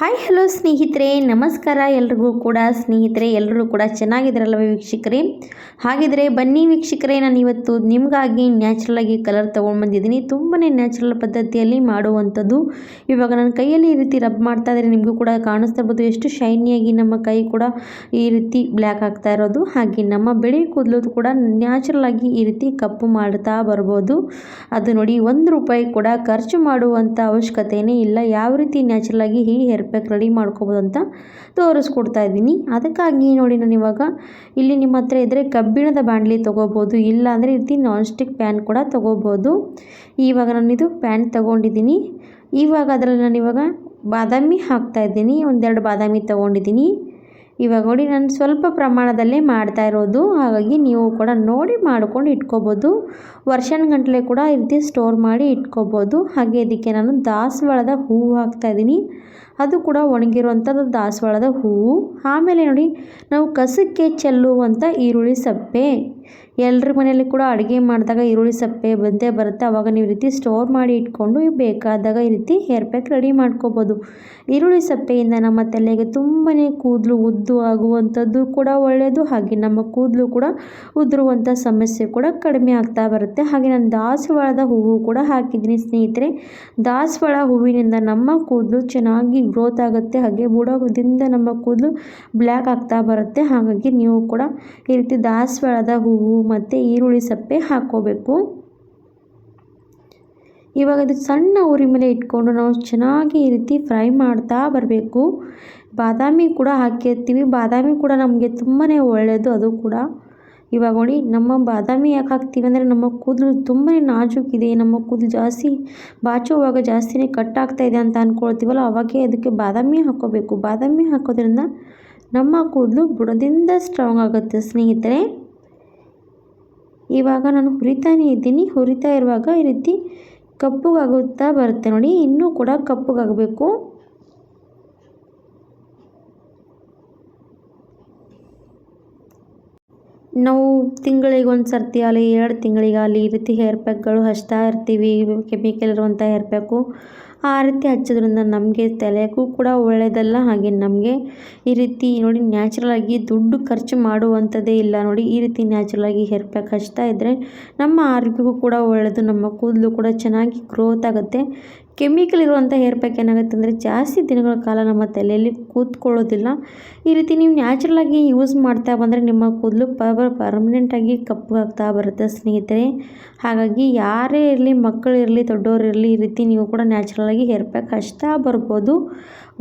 Hi hello ಸ್ನೇಹಿತರೆ, ನಮಸ್ಕಾರ. ಎಲ್ರಿಗೂ ಕೂಡ ಸ್ನೇಹಿತರೆ, ಎಲ್ಲರೂ ಕೂಡ ಚೆನ್ನಾಗಿದ್ರಲ್ವ ವೀಕ್ಷಕರೇ? ಹಾಗಿದ್ರೆ ಬನ್ನಿ ವೀಕ್ಷಕರೇ, ನಾನು ಇವತ್ತು ನಿಮಗಾಗಿ ನ್ಯಾಚುರಲಾಗಿ ಕಲರ್ ತೊಗೊಂಡು ಬಂದಿದ್ದೀನಿ. ತುಂಬಾ ನ್ಯಾಚುರಲ್ ಪದ್ಧತಿಯಲ್ಲಿ ಮಾಡುವಂಥದ್ದು. ಇವಾಗ ನನ್ನ ಕೈಯಲ್ಲಿ ಈ ರೀತಿ ರಬ್ ಮಾಡ್ತಾ ಇದ್ರೆ ನಿಮಗೂ ಕೂಡ ಕಾಣಿಸ್ತಾ ಇರ್ಬೋದು ಎಷ್ಟು ಶೈನಿಯಾಗಿ ನಮ್ಮ ಕೈ ಕೂಡ ಈ ರೀತಿ ಬ್ಲ್ಯಾಕ್ ಆಗ್ತಾ ಇರೋದು. ಹಾಗೆ ನಮ್ಮ ಬಿಳಿ ಕೂದಲು ಕೂಡ ನ್ಯಾಚುರಲಾಗಿ ಈ ರೀತಿ ಕಪ್ಪು ಮಾಡ್ತಾ ಬರ್ಬೋದು. ಅದು ನೋಡಿ, ₹1 ಕೂಡ ಖರ್ಚು ಮಾಡುವಂಥ ಅವಶ್ಯಕತೆಯೇ ಇಲ್ಲ. ಯಾವ ರೀತಿ ನ್ಯಾಚುರಲಾಗಿ ಈ ಹೇರ್ ಪ್ಯಾಕ್ ರೆಡಿ ಮಾಡ್ಕೋಬೋದು ಅಂತ ತೋರಿಸ್ಕೊಡ್ತಾ ಇದ್ದೀನಿ. ಅದಕ್ಕಾಗಿ ನೋಡಿ, ನಾನು ಇವಾಗ ಇಲ್ಲಿ ನಿಮ್ಮ ಹತ್ರ ಇದ್ದರೆ ಕಬ್ಬಿಣದ ಬಾಣಲಿ ತೊಗೋಬೋದು, ಇಲ್ಲ ಅಂದರೆ ಈ ರೀತಿ ನಾನ್ ಸ್ಟಿಕ್ ಪ್ಯಾನ್ ಕೂಡ ತೊಗೋಬೋದು. ಇವಾಗ ನಾನು ಇದು ಪ್ಯಾನ್ ತೊಗೊಂಡಿದ್ದೀನಿ. ಇವಾಗ ಅದರಲ್ಲಿ ನಾನು ಇವಾಗ ಬಾದಾಮಿ ಹಾಕ್ತಾಯಿದ್ದೀನಿ. ಒಂದೆರಡು ಬಾದಾಮಿ ತೊಗೊಂಡಿದ್ದೀನಿ. ಇವಾಗ ನೋಡಿ, ನಾನು ಸ್ವಲ್ಪ ಪ್ರಮಾಣದಲ್ಲೇ ಮಾಡ್ತಾ ಇರೋದು, ಹಾಗಾಗಿ ನೀವು ಕೂಡ ನೋಡಿ ಮಾಡ್ಕೊಂಡು ಇಟ್ಕೋಬೋದು. ವರ್ಷಗಟ್ಟಲೆ ಕೂಡ ಈ ರೀತಿ ಸ್ಟೋರ್ ಮಾಡಿ ಇಟ್ಕೋಬೋದು. ಹಾಗೆ ಇದಕ್ಕೆ ನಾನು ದಾಸವಾಳದ ಹೂವು ಹಾಕ್ತಾಯಿದ್ದೀನಿ. ಅದು ಕೂಡ ಒಣಗಿರುವಂಥದ್ದು ದಾಸವಾಳದ ಹೂವು. ಆಮೇಲೆ ನೋಡಿ, ನಾವು ಕಸಕ್ಕೆ ಚೆಲ್ಲುವಂಥ ಈರುಳ್ಳಿ ಸಪ್ಪೆ. ಎಲ್ಲರ ಮನೆಯಲ್ಲಿ ಕೂಡ ಅಡುಗೆ ಮಾಡಿದಾಗ ಈರುಳ್ಳಿ ಸಪ್ಪೆ ಬಂದೇ ಬರುತ್ತೆ. ಆವಾಗ ನೀವು ಈ ರೀತಿ ಸ್ಟೋರ್ ಮಾಡಿ ಇಟ್ಕೊಂಡು ಬೇಕಾದಾಗ ಈ ರೀತಿ ಹೇರ್ ಪ್ಯಾಕ್ ರೆಡಿ ಮಾಡ್ಕೋಬೋದು. ಈರುಳ್ಳಿ ಸಪ್ಪೆಯಿಂದ ನಮ್ಮ ತಲೆಗೆ ತುಂಬಾ ಕೂದಲು ಉದ್ದು ಆಗುವಂಥದ್ದು ಕೂಡ ಒಳ್ಳೆಯದು. ಹಾಗೆ ನಮ್ಮ ಕೂದಲು ಕೂಡ ಉದುರುವಂಥ ಸಮಸ್ಯೆ ಕೂಡ ಕಡಿಮೆ ಆಗ್ತಾ ಬರುತ್ತೆ. ಹಾಗೆ ನಾನು ದಾಸವಾಳದ ಹೂವು ಕೂಡ ಹಾಕಿದ್ದೀನಿ ಸ್ನೇಹಿತರೆ. ದಾಸವಾಳ ಹೂವಿನಿಂದ ನಮ್ಮ ಕೂದಲು ಚೆನ್ನಾಗಿ ಗ್ರೋತ್ ಆಗುತ್ತೆ. ಹಾಗೆ ಬುಡದಿಂದ ನಮ್ಮ ಕೂದಲು ಬ್ಲ್ಯಾಕ್ ಆಗ್ತಾ ಬರುತ್ತೆ. ಹಾಗಾಗಿ ನೀವು ಕೂಡ ಈ ರೀತಿ ದಾಸವಾಳದ ಹೂವು ಮತ್ತು ಈರುಳ್ಳಿ ಸಪ್ಪೆ ಹಾಕ್ಕೋಬೇಕು. ಇವಾಗ ಇದು ಸಣ್ಣ ಉರಿ ಮೇಲೆ ಇಟ್ಕೊಂಡು ನಾವು ಚೆನ್ನಾಗಿ ಈ ರೀತಿ ಫ್ರೈ ಮಾಡ್ತಾ ಬರಬೇಕು. ಬಾದಾಮಿ ಕೂಡ ಹಾಕಿರ್ತೀವಿ. ಬಾದಾಮಿ ಕೂಡ ನಮಗೆ ತುಂಬಾ ಒಳ್ಳೆಯದು. ಅದು ಕೂಡ ಇವಾಗ ನೋಡಿ, ನಮ್ಮ ಬಾದಾಮಿ ಯಾಕೆ ಹಾಕ್ತೀವಿ ಅಂದರೆ ನಮ್ಮ ಕೂದಲು ತುಂಬಾ ನಾಜೂಕಿದೆ, ನಮ್ಮ ಕೂದಲು ಜಾಸ್ತಿ ಬಾಚುವಾಗ ಜಾಸ್ತಿನೇ ಕಟ್ಟಾಗ್ತಾ ಇದೆ ಅಂತ ಅಂದ್ಕೊಳ್ತೀವಲ್ಲ, ಅವಾಗೆ ಅದಕ್ಕೆ ಬಾದಾಮಿ ಹಾಕ್ಕೋಬೇಕು. ಬಾದಾಮಿ ಹಾಕೋದ್ರಿಂದ ನಮ್ಮ ಕೂದಲು ಬುಡದಿಂದ ಸ್ಟ್ರಾಂಗ್ ಆಗುತ್ತೆ ಸ್ನೇಹಿತರೆ. ಇವಾಗ ನಾನು ಹುರಿತಾನೇ ಇದ್ದೀನಿ. ಹುರಿತಾ ಇರುವಾಗ ಈ ರೀತಿ ಕಪ್ಪುಗಾಗುತ್ತಾ ಬರುತ್ತೆ ನೋಡಿ, ಇನ್ನೂ ಕೂಡ ಕಪ್ಪುಗಾಗಬೇಕು. ನಾವು ತಿಂಗಳಿಗೆ ಒಂದು ಸರ್ತಿ ಆಗಲಿ 2 ತಿಂಗಳಿಗಾಗಲಿ ಈ ರೀತಿ ಹೇರ್ ಪ್ಯಾಕ್ಗಳು ಹಚ್ತಾ ಇರ್ತೀವಿ, ಕೆಮಿಕಲ್ ಇರುವಂಥ ಹೇರ್ ಪ್ಯಾಕು. ಆ ರೀತಿ ಹಚ್ಚೋದ್ರಿಂದ ನಮಗೆ ತಲೆಗೂ ಕೂಡ ಒಳ್ಳೆಯದಲ್ಲ. ಹಾಗೆ ನಮಗೆ ಈ ರೀತಿ ನೋಡಿ, ನ್ಯಾಚುರಲಾಗಿ ದುಡ್ಡು ಖರ್ಚು ಮಾಡುವಂಥದ್ದೇ ಇಲ್ಲ ನೋಡಿ. ಈ ರೀತಿ ನ್ಯಾಚುರಲಾಗಿ ಹೇರ್ ಪ್ಯಾಕ್ ಹಚ್ತಾ ಇದ್ದರೆ ನಮ್ಮ ಆರೋಗ್ಯಕ್ಕೂ ಕೂಡ ಒಳ್ಳೆಯದು, ನಮ್ಮ ಕೂದಲು ಕೂಡ ಚೆನ್ನಾಗಿ ಗ್ರೋತ್ ಆಗುತ್ತೆ. ಕೆಮಿಕಲ್ ಇರುವಂಥ ಹೇರ್ ಪ್ಯಾಕ್ ಏನಾಗುತ್ತೆ ಅಂದರೆ ಜಾಸ್ತಿ ದಿನಗಳ ಕಾಲ ನಮ್ಮ ತಲೆಯಲ್ಲಿ ಕೂತ್ಕೊಳ್ಳೋದಿಲ್ಲ. ಈ ರೀತಿ ನೀವು ನ್ಯಾಚುರಲಾಗಿ ಯೂಸ್ ಮಾಡ್ತಾ ಬಂದರೆ ನಿಮ್ಮ ಕೂದಲು ಪರ್ಮನೆಂಟಾಗಿ ಕಪ್ಪಗಾಗ್ತಾ ಬರುತ್ತೆ ಸ್ನೇಹಿತರೆ. ಹಾಗಾಗಿ ಯಾರೇ ಇರಲಿ, ಮಕ್ಕಳಿರಲಿ, ದೊಡ್ಡವರಿರಲಿ, ಈ ರೀತಿ ನೀವು ಕೂಡ ನ್ಯಾಚುರಲಾಗಿ ಹೇರ್ ಪ್ಯಾಕ್ ಹಚ್ತಾ ಬರ್ಬೋದು.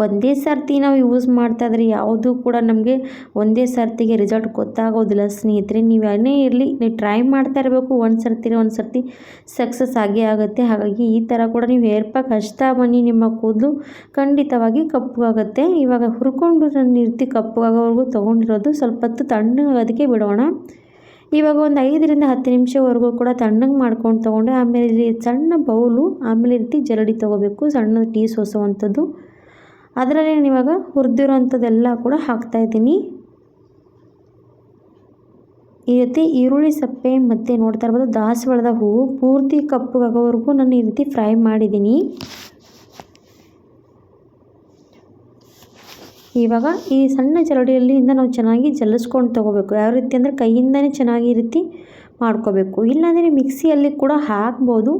ಒಂದೇ ಸರ್ತಿ ನಾವು ಯೂಸ್ ಮಾಡ್ತಾ ಇದ್ರೆ ಯಾವುದೂ ಕೂಡ ನಮಗೆ ಒಂದೇ ಸರ್ತಿಗೆ ರಿಸಲ್ಟ್ ಗೊತ್ತಾಗೋದಿಲ್ಲ ಸ್ನೇಹಿತರೆ. ನೀವು ಏನೇ ಇರಲಿ, ನೀವು ಟ್ರೈ ಮಾಡ್ತಾ ಇರಬೇಕು. ಒಂದು ಸರ್ತಿ ಸಕ್ಸಸ್ ಆಗೇ ಆಗುತ್ತೆ. ಹಾಗಾಗಿ ಈ ಥರ ಕೂಡ ನೀವು ಹೇರ್ ಪ್ಯಾಕ್ ಹಚ್ತಾ ಬನ್ನಿ, ನಿಮ್ಮ ಕೂದಲು ಖಂಡಿತವಾಗಿ ಕಪ್ಪಗಾಗುತ್ತೆ. ಇವಾಗ ಹುರ್ಕೊಂಡು ನಾನು ಈ ರೀತಿ ಕಪ್ಪಗಾಗೋವರೆಗೂ ತೊಗೊಂಡಿರೋದು ಸ್ವಲ್ಪ ಹೊತ್ತು ತಣ್ಣಗಾಗೋದಕ್ಕೆ ಬಿಡೋಣ. ಇವಾಗ ಒಂದು 5ರಿಂದ 10 ನಿಮಿಷವರೆಗೂ ಕೂಡ ತಣ್ಣಗೆ ಮಾಡ್ಕೊಂಡು ತೊಗೊಂಡೆ. ಆಮೇಲೆ ಇಲ್ಲಿ ಸಣ್ಣ ಬೌಲು, ಆಮೇಲೆ ಈ ರೀತಿ ಜರಡಿ ತೊಗೋಬೇಕು, ಸಣ್ಣ ಟೀ ಸೋಸೋವಂಥದ್ದು. ಅದರಲ್ಲಿ ನಾನು ಇವಾಗ ಹುರಿದಿರೋವಂಥದ್ದೆಲ್ಲ ಕೂಡ ಹಾಕ್ತಾಯಿದ್ದೀನಿ. ಈ ರೀತಿ ಈರುಳ್ಳಿ ಸಪ್ಪೆ ಮತ್ತು ನೋಡ್ತಾ ಇರ್ಬೋದು ದಾಸವಾಳದ ಹೂವು ಪೂರ್ತಿ ಕಪ್ಪಗಾಗೋವರೆಗೂ ನಾನು ಈ ರೀತಿ ಫ್ರೈ ಮಾಡಿದ್ದೀನಿ. ಇವಾಗ ಈ ಸಣ್ಣ ಜರಡಿಯಲ್ಲಿಂದ ನಾವು ಚೆನ್ನಾಗಿ ಜಲ್ಲಿಸ್ಕೊಂಡು ತೊಗೋಬೇಕು. ಯಾವ ರೀತಿ ಅಂದರೆ ಕೈಯಿಂದನೇ ಚೆನ್ನಾಗಿ ಈ ರೀತಿ ಮಾಡ್ಕೋಬೇಕು. ಇಲ್ಲಾಂದರೆ ಮಿಕ್ಸಿಯಲ್ಲಿ ಕೂಡ ಹಾಕ್ಬೋದು.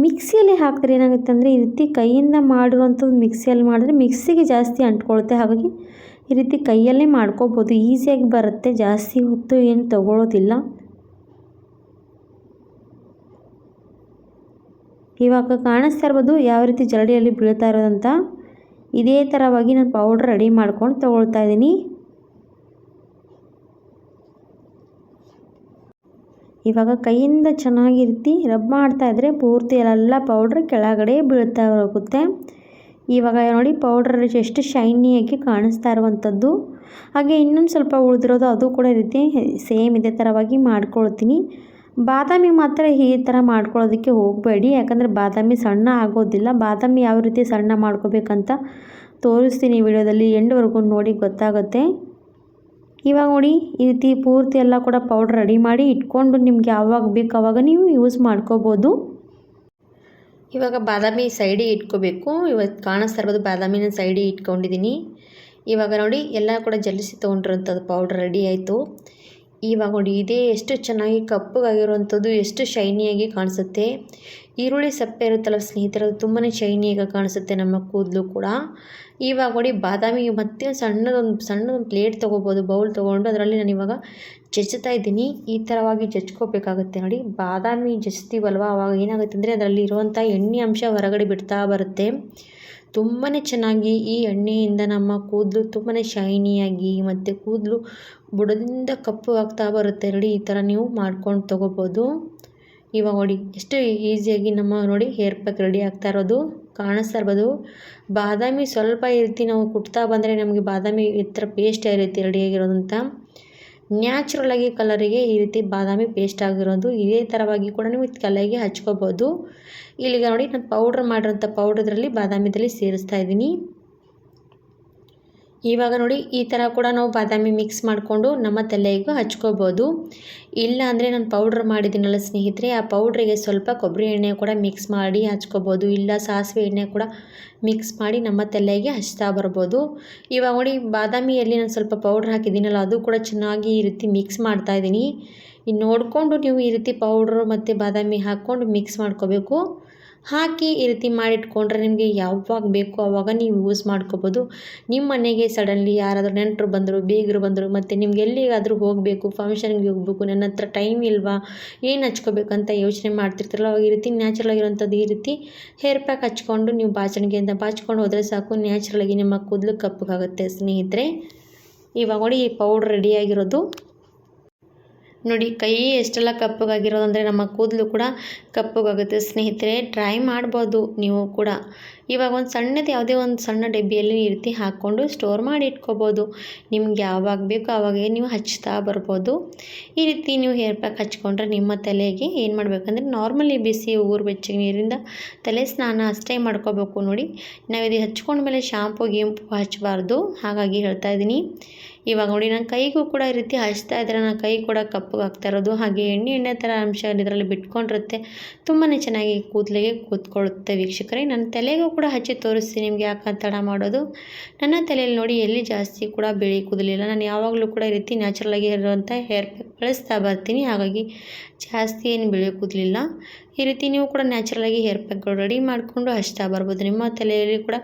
ಮಿಕ್ಸಿಯಲ್ಲಿ ಹಾಕಿದ್ರೆ ಏನಾಗುತ್ತೆ ಅಂದರೆ ಈ ರೀತಿ ಕೈಯಿಂದ ಮಾಡಿರುವಂಥದ್ದು ಮಿಕ್ಸಿಯಲ್ಲಿ ಮಾಡಿದ್ರೆ ಮಿಕ್ಸಿಗೆ ಜಾಸ್ತಿ ಅಂಟ್ಕೊಳುತ್ತೆ. ಹಾಗಾಗಿ ಈ ರೀತಿ ಕೈಯಲ್ಲೇ ಮಾಡ್ಕೋಬೋದು, ಈಸಿಯಾಗಿ ಬರುತ್ತೆ, ಜಾಸ್ತಿ ಹೊತ್ತು ಏನು ತಗೊಳ್ಳೋದಿಲ್ಲ. ಇವಾಗ ಕಾಣಿಸ್ತಾ ಇರ್ಬೋದು ಯಾವ ರೀತಿ ಜರಡಿಯಲ್ಲಿ ಬೀಳ್ತಾ ಇರೋದಂತ. ಇದೇ ಥರವಾಗಿ ನಾನು ಪೌಡ್ರ್ ರೆಡಿ ಮಾಡ್ಕೊಂಡು ತೊಗೊಳ್ತಾ ಇದ್ದೀನಿ. ಇವಾಗ ಕೈಯಿಂದ ಚೆನ್ನಾಗಿ ರೀತಿ ರಬ್ ಮಾಡ್ತಾ ಇದ್ದರೆ ಪೂರ್ತಿ ಎಲ್ಲ ಪೌಡ್ರ್ ಕೆಳಗಡೆ ಬೀಳ್ತಾ ಹೋಗುತ್ತೆ. ಇವಾಗ ನೋಡಿ, ಪೌಡ್ರ್ ಎಷ್ಟು ಶೈನಿಯಾಗಿ ಕಾಣಿಸ್ತಾ ಇರುವಂಥದ್ದು. ಹಾಗೆ ಇನ್ನೊಂದು ಸ್ವಲ್ಪ ಉಳಿದಿರೋದು, ಅದು ಕೂಡ ಈ ರೀತಿ ಸೇಮ್ ಇದೇ ಥರವಾಗಿ ಮಾಡ್ಕೊಳ್ತೀನಿ. ಬಾದಾಮಿ ಮಾತ್ರ ಈ ಥರ ಮಾಡ್ಕೊಳ್ಳೋದಕ್ಕೆ ಹೋಗಬೇಡಿ, ಯಾಕಂದರೆ ಬಾದಾಮಿ ಸಣ್ಣ ಆಗೋದಿಲ್ಲ. ಬಾದಾಮಿ ಯಾವ ರೀತಿ ಸಣ್ಣ ಮಾಡ್ಕೋಬೇಕಂತ ತೋರಿಸ್ತೀನಿ ವಿಡಿಯೋದಲ್ಲಿ, ಎಂಡ್ವರೆಗೂ ನೋಡಿ ಗೊತ್ತಾಗುತ್ತೆ. ಇವಾಗ ನೋಡಿ, ಈ ರೀತಿ ಪೂರ್ತಿ ಎಲ್ಲ ಕೂಡ ಪೌಡ್ರ್ ರೆಡಿ ಮಾಡಿ ಇಟ್ಕೊಂಡು ನಿಮ್ಗೆ ಯಾವಾಗ ಬೇಕು ಆವಾಗ ನೀವು ಯೂಸ್ ಮಾಡ್ಕೋಬೋದು. ಇವಾಗ ಬಾದಾಮಿ ಸೈಡಿಗೆ ಇಟ್ಕೋಬೇಕು. ಇವತ್ತು ಕಾಣಿಸ್ತಾ ಇರ್ಬೋದು ಬಾದಾಮಿನ ಸೈಡಿಗೆ ಇಟ್ಕೊಂಡಿದ್ದೀನಿ. ಇವಾಗ ನೋಡಿ ಎಲ್ಲ ಕೂಡ ಜಲಿಸಿ ತೊಗೊಂಡಿರೋಂಥದ್ದು ಪೌಡ್ರ್ ರೆಡಿ ಆಯಿತು. ಇವಾಗ ನೋಡಿ ಇದೇ ಎಷ್ಟು ಚೆನ್ನಾಗಿ ಕಪ್ಪಗಾಗಿರುವಂಥದ್ದು, ಎಷ್ಟು ಶೈನಿಯಾಗಿ ಕಾಣಿಸುತ್ತೆ. ಈರುಳ್ಳಿ ಸಪ್ಪೆ ಇರುತ್ತಲ್ಲ ಸ್ನೇಹಿತರೆ, ಅದು ತುಂಬಾ ಶೈನಿಯಾಗಿ ಕಾಣಿಸುತ್ತೆ ನಮ್ಮ ಕೂದಲು ಕೂಡ. ಇವಾಗ ನೋಡಿ ಬಾದಾಮಿ ಮತ್ತೆ ಸಣ್ಣದೊಂದು ಪ್ಲೇಟ್ ತೊಗೋಬೋದು, ಬೌಲ್ ತೊಗೊಂಡು ಅದರಲ್ಲಿ ನಾನು ಇವಾಗ ಜಜ್ಜುತ್ತಾ ಇದ್ದೀನಿ. ಈ ಥರವಾಗಿ ಜಜ್ಕೋಬೇಕಾಗುತ್ತೆ ನೋಡಿ. ಬಾದಾಮಿ ಜಜ್ತೀವಲ್ವ ಆವಾಗ ಏನಾಗುತ್ತೆ ಅಂದರೆ ಅದರಲ್ಲಿ ಇರುವಂಥ ಎಣ್ಣೆ ಅಂಶ ಹೊರಗಡೆ ಬಿಡ್ತಾ ಬರುತ್ತೆ. ತುಂಬಾ ಚೆನ್ನಾಗಿ ಈ ಎಣ್ಣೆಯಿಂದ ನಮ್ಮ ಕೂದಲು ತುಂಬಾ ಶೈನಿಯಾಗಿ ಮತ್ತು ಕೂದಲು ಬುಡದಿಂದ ಕಪ್ಪು ಆಗ್ತಾ ಬರುತ್ತೆ ನೋಡಿ. ಈ ಥರ ನೀವು ಮಾಡ್ಕೊಂಡು ತೊಗೋಬೋದು. ಇವಾಗ ನೋಡಿ ಎಷ್ಟು ಈಸಿಯಾಗಿ ನಮ್ಮ ನೋಡಿ ಹೇರ್ ಪ್ಯಾಕ್ ರೆಡಿ ಆಗ್ತಾ ಇರೋದು ಕಾಣಿಸ್ತಾ ಇರ್ಬೋದು. ಬಾದಾಮಿ ಸ್ವಲ್ಪ ಈ ರೀತಿ ನಾವು ಕುಟ್ತಾ ಬಂದರೆ ನಮಗೆ ಬಾದಾಮಿ ಈ ಥರ ಪೇಸ್ಟ್ ಈ ರೀತಿ ರೆಡಿಯಾಗಿರೋದಂತ ನ್ಯಾಚುರಲಾಗಿ ಕಲರಿಗೆ ಈ ರೀತಿ ಬಾದಾಮಿ ಪೇಸ್ಟ್ ಆಗಿರೋದು. ಇದೇ ಥರವಾಗಿ ಕೂಡ ನೀವು ತಲೆಗೆ ಹಚ್ಕೋಬೋದು. ಇಲ್ಲಿಗ ನೋಡಿ ನಾನು ಪೌಡ್ರ್ ಮಾಡಿರೋಂಥ ಪೌಡ್ರದಲ್ಲಿ ಬಾದಾಮಿದಲ್ಲಿ ಸೇರಿಸ್ತಾ ಇದ್ದೀನಿ. ಇವಾಗ ನೋಡಿ ಈ ಥರ ಕೂಡ ನಾವು ಬಾದಾಮಿ ಮಿಕ್ಸ್ ಮಾಡಿಕೊಂಡು ನಮ್ಮ ತಲೆಗೂ ಹಚ್ಕೋಬೋದು. ಇಲ್ಲ ಅಂದರೆ ನಾನು ಪೌಡ್ರ್ ಮಾಡಿದ್ದೀನಲ್ಲ ಸ್ನೇಹಿತರೆ, ಆ ಪೌಡ್ರಿಗೆ ಸ್ವಲ್ಪ ಕೊಬ್ಬರಿ ಎಣ್ಣೆ ಕೂಡ ಮಿಕ್ಸ್ ಮಾಡಿ ಹಚ್ಕೋಬೋದು. ಇಲ್ಲ ಸಾಸಿವೆ ಎಣ್ಣೆ ಕೂಡ ಮಿಕ್ಸ್ ಮಾಡಿ ನಮ್ಮ ತಲೆಗೆ ಹಚ್ತಾ ಬರ್ಬೋದು. ಇವಾಗ ನೋಡಿ ಬಾದಾಮಿಯಲ್ಲಿ ನಾನು ಸ್ವಲ್ಪ ಪೌಡ್ರ್ ಹಾಕಿದ್ದೀನಲ್ಲ, ಅದು ಕೂಡ ಚೆನ್ನಾಗಿ ಈ ರೀತಿ ಮಿಕ್ಸ್ ಮಾಡ್ತಾಯಿದ್ದೀನಿ. ಇನ್ನು ನೋಡಿಕೊಂಡು ನೀವು ಈ ರೀತಿ ಪೌಡ್ರು ಮತ್ತು ಬಾದಾಮಿ ಹಾಕ್ಕೊಂಡು ಮಿಕ್ಸ್ ಮಾಡ್ಕೋಬೇಕು. ಹಾಕಿ ಈ ರೀತಿ ಮಾಡಿಟ್ಕೊಂಡ್ರೆ ನಿಮಗೆ ಯಾವಾಗ ಬೇಕೋ ಆವಾಗ ನೀವು ಯೂಸ್ ಮಾಡ್ಕೋಬೋದು. ನಿಮ್ಮ ಮನೆಗೆ ಸಡನ್ಲಿ ಯಾರಾದರೂ ನೆಂಟರು ಬಂದರು, ಬೀಗರು ಬಂದರು, ಮತ್ತು ನಿಮ್ಗೆ ಎಲ್ಲಿಗಾದರೂ ಹೋಗಬೇಕು, ಫಂಕ್ಷನ್ಗೆ ಹೋಗಬೇಕು, ನನ್ನ ಹತ್ರ ಟೈಮ್ ಇಲ್ವಾ, ಏನು ಹಚ್ಕೋಬೇಕಂತ ಯೋಚನೆ ಮಾಡ್ತಿರ್ತಾರಲ್ಲ, ಅವಾಗ ಈ ರೀತಿ ನ್ಯಾಚುರಲ್ ಆಗಿರೋಂಥದ್ದು ಈ ರೀತಿ ಹೇರ್ ಪ್ಯಾಕ್ ಹಚ್ಕೊಂಡು ನೀವು ಬಾಚಣಿಗೆಯಿಂದ ಬಾಚ್ಕೊಂಡು ಹೋದರೆ ಸಾಕು, ನ್ಯಾಚುರಲಾಗಿ ನಿಮ್ಮ ಕೂದಲು ಕಪ್ಪಗಾಗುತ್ತೆ ಸ್ನೇಹಿತರೆ. ಇವಾಗ ನೋಡಿ ಈ ಪೌಡ್ರ್ ರೆಡಿಯಾಗಿರೋದು ನೋಡಿ. ಕೈ ಎಷ್ಟೆಲ್ಲ ಕಪ್ಪಗಾಗಿರೋದು ಅಂದರೆ ನಮ್ಮ ಕೂದಲು ಕೂಡ ಕಪ್ಪಗಾಗುತ್ತೆ ಸ್ನೇಹಿತರೆ. ಟ್ರೈ ಮಾಡ್ಬೋದು ನೀವು ಕೂಡ. ಇವಾಗ ಒಂದು ಸಣ್ಣದು ಯಾವುದೇ ಒಂದು ಸಣ್ಣ ಡಬ್ಬಿಯಲ್ಲಿ ಈ ರೀತಿ ಹಾಕ್ಕೊಂಡು ಸ್ಟೋರ್ ಮಾಡಿ ಇಟ್ಕೋಬೋದು. ನಿಮ್ಗೆ ಯಾವಾಗ ಬೇಕೋ ಆವಾಗ ನೀವು ಹಚ್ತಾ ಬರ್ಬೋದು. ಈ ರೀತಿ ನೀವು ಹೇರ್ ಪ್ಯಾಕ್ ಹಚ್ಕೊಂಡ್ರೆ ನಿಮ್ಮ ತಲೆಗೆ ಏನು ಮಾಡಬೇಕಂದ್ರೆ ನಾರ್ಮಲಿ ಬಿಸಿ ಬೆಚ್ಚಗೆ ನೀರಿಂದ ತಲೆ ಸ್ನಾನ ಅಷ್ಟೇ ಮಾಡ್ಕೋಬೇಕು ನೋಡಿ. ನಾವು ಇದು ಹಚ್ಕೊಂಡ್ಮೇಲೆ ಶಾಂಪು ಗೀಂಪು ಹಚ್ಚಬಾರ್ದು, ಹಾಗಾಗಿ ಹೇಳ್ತಾ ಇದ್ದೀನಿ. ಇವಾಗ ನೋಡಿ ನಾನು ಕೈಗೂ ಕೂಡ ಈ ರೀತಿ ಹಚ್ತಾ ಇದ್ದರೆ ನನ್ನ ಕೈ ಕೂಡ ಕಪ್ಪಗಾಗ್ತಾ ಇರೋದು, ಹಾಗೆ ಎಣ್ಣೆ ಥರ ಅಂಶ ಇದರಲ್ಲಿ ಬಿಟ್ಕೊಂಡಿರುತ್ತೆ. ತುಂಬಾ ಚೆನ್ನಾಗಿ ಕೂದಲಿಗೆ ಕೂತ್ಕೊಳ್ಳುತ್ತೆ ವೀಕ್ಷಕರೇ. ನನ್ನ ತಲೆಗೂ ಕೂಡ ಹಚ್ಚಿ ತೋರಿಸ್ತೀನಿ ನಿಮಗೆ, ಯಾಕೆ ತಡ ಮಾಡೋದು. ನನ್ನ ತಲೆಯಲ್ಲಿ ನೋಡಿ ಎಲ್ಲಿ ಜಾಸ್ತಿ ಕೂಡ ಬಿಳಿ ಕೂದಲಿಲ್ಲ. ನಾನು ಯಾವಾಗಲೂ ಕೂಡ ಈ ರೀತಿ ನ್ಯಾಚುರಲಾಗಿ ಇರುವಂಥ ಹೇರ್ ಪ್ಯಾಕ್ ಬಳಸ್ತಾ ಬರ್ತೀನಿ, ಹಾಗಾಗಿ ಜಾಸ್ತಿ ಏನು ಬಿಳಿ ಕೂದಲಿಲ್ಲ. ಈ ರೀತಿ ನೀವು ಕೂಡ ನ್ಯಾಚುರಲಾಗಿ ಹೇರ್ ಪ್ಯಾಕ್ಗಳು ರೆಡಿ ಮಾಡಿಕೊಂಡು ಹಚ್ತಾ ಬರ್ಬೋದು. ನಿಮ್ಮ ತಲೆಯಲ್ಲಿ ಕೂಡ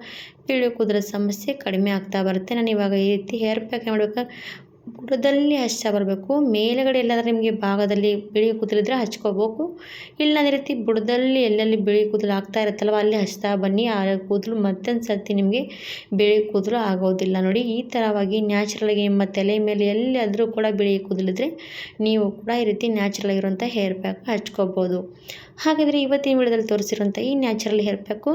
ಬಿಳಿ ಕೂದಲ ಸಮಸ್ಯೆ ಕಡಿಮೆ ಆಗ್ತಾ ಬರುತ್ತೆ. ನಾನು ಇವಾಗ ಈ ರೀತಿ ಹೇರ್ ಪ್ಯಾಕ್ ಮಾಡಬೇಕು, ಬುಡದಲ್ಲಿ ಹಚ್ತಾ ಬರಬೇಕು. ಮೇಲುಗಡೆ ಎಲ್ಲಾದರೂ ನಿಮಗೆ ಭಾಗದಲ್ಲಿ ಬಿಳಿ ಕೂದಲಿದ್ರೆ ಹಚ್ಕೋಬೇಕು. ಇಲ್ಲ ಅದೇ ರೀತಿ ಬುಡದಲ್ಲಿ ಎಲ್ಲೆಲ್ಲಿ ಬಿಳಿ ಕೂದಲು ಆಗ್ತಾ ಇರುತ್ತಲ್ವ ಅಲ್ಲಿ ಹಚ್ತಾ ಬನ್ನಿ. ಆ ಕೂದಲು ಮತ್ತೊಂದು ಸರ್ತಿ ನಿಮಗೆ ಬಿಳಿ ಕೂದಲು ಆಗೋದಿಲ್ಲ ನೋಡಿ. ಈ ಥರವಾಗಿ ನ್ಯಾಚುರಲಾಗಿ ನಿಮ್ಮ ತಲೆ ಮೇಲೆ ಎಲ್ಲಾದರೂ ಕೂಡ ಬಿಳಿ ಕೂದಲಿದ್ರೆ ನೀವು ಕೂಡ ಈ ರೀತಿ ನ್ಯಾಚುರಲ್ ಆಗಿರುವಂಥ ಹೇರ್ ಪ್ಯಾಕ್ ಹಚ್ಕೋಬೋದು. ಹಾಗಾದರೆ ಇವತ್ತಿನ ವಿಡಿಯೋದಲ್ಲಿ ತೋರಿಸಿರುವಂಥ ಈ ನ್ಯಾಚುರಲ್ ಹೇರ್ ಪ್ಯಾಕು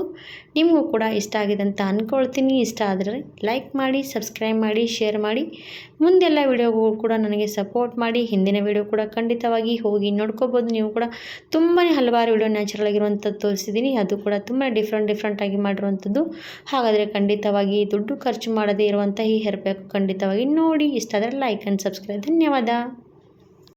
ನಿಮಗೂ ಕೂಡ ಇಷ್ಟ ಆಗಿದೆ ಅಂತ ಅಂದ್ಕೊಳ್ತೀನಿ. ಇಷ್ಟ ಆದರೆ ಲೈಕ್ ಮಾಡಿ, ಸಬ್ಸ್ಕ್ರೈಬ್ ಮಾಡಿ, ಶೇರ್ ಮಾಡಿ. ಮುಂದೆಲ್ಲ ವಿಡಿಯೋಗಳು ಕೂಡ ನನಗೆ ಸಪೋರ್ಟ್ ಮಾಡಿ. ಹಿಂದಿನ ವಿಡಿಯೋ ಕೂಡ ಖಂಡಿತವಾಗಿ ಹೋಗಿ ನೋಡ್ಕೋಬೋದು. ನೀವು ಕೂಡ ತುಂಬಾ ಹಲವಾರು ವಿಡಿಯೋ ನ್ಯಾಚುರಲ್ ಆಗಿರುವಂಥದ್ದು ತೋರಿಸಿದ್ದೀನಿ, ಅದು ಕೂಡ ತುಂಬ ಡಿಫ್ರೆಂಟಾಗಿ ಮಾಡಿರುವಂಥದ್ದು. ಹಾಗಾದರೆ ಖಂಡಿತವಾಗಿ ದುಡ್ಡು ಖರ್ಚು ಮಾಡದೇ ಇರುವಂಥ ಈ ಹೇರ್ ಪ್ಯಾಕ್ ಖಂಡಿತವಾಗಿ ನೋಡಿ. ಇಷ್ಟ ಆದರೆ ಲೈಕ್ ಆ್ಯಂಡ್ ಸಬ್ಸ್ಕ್ರೈಬ್. ಧನ್ಯವಾದ.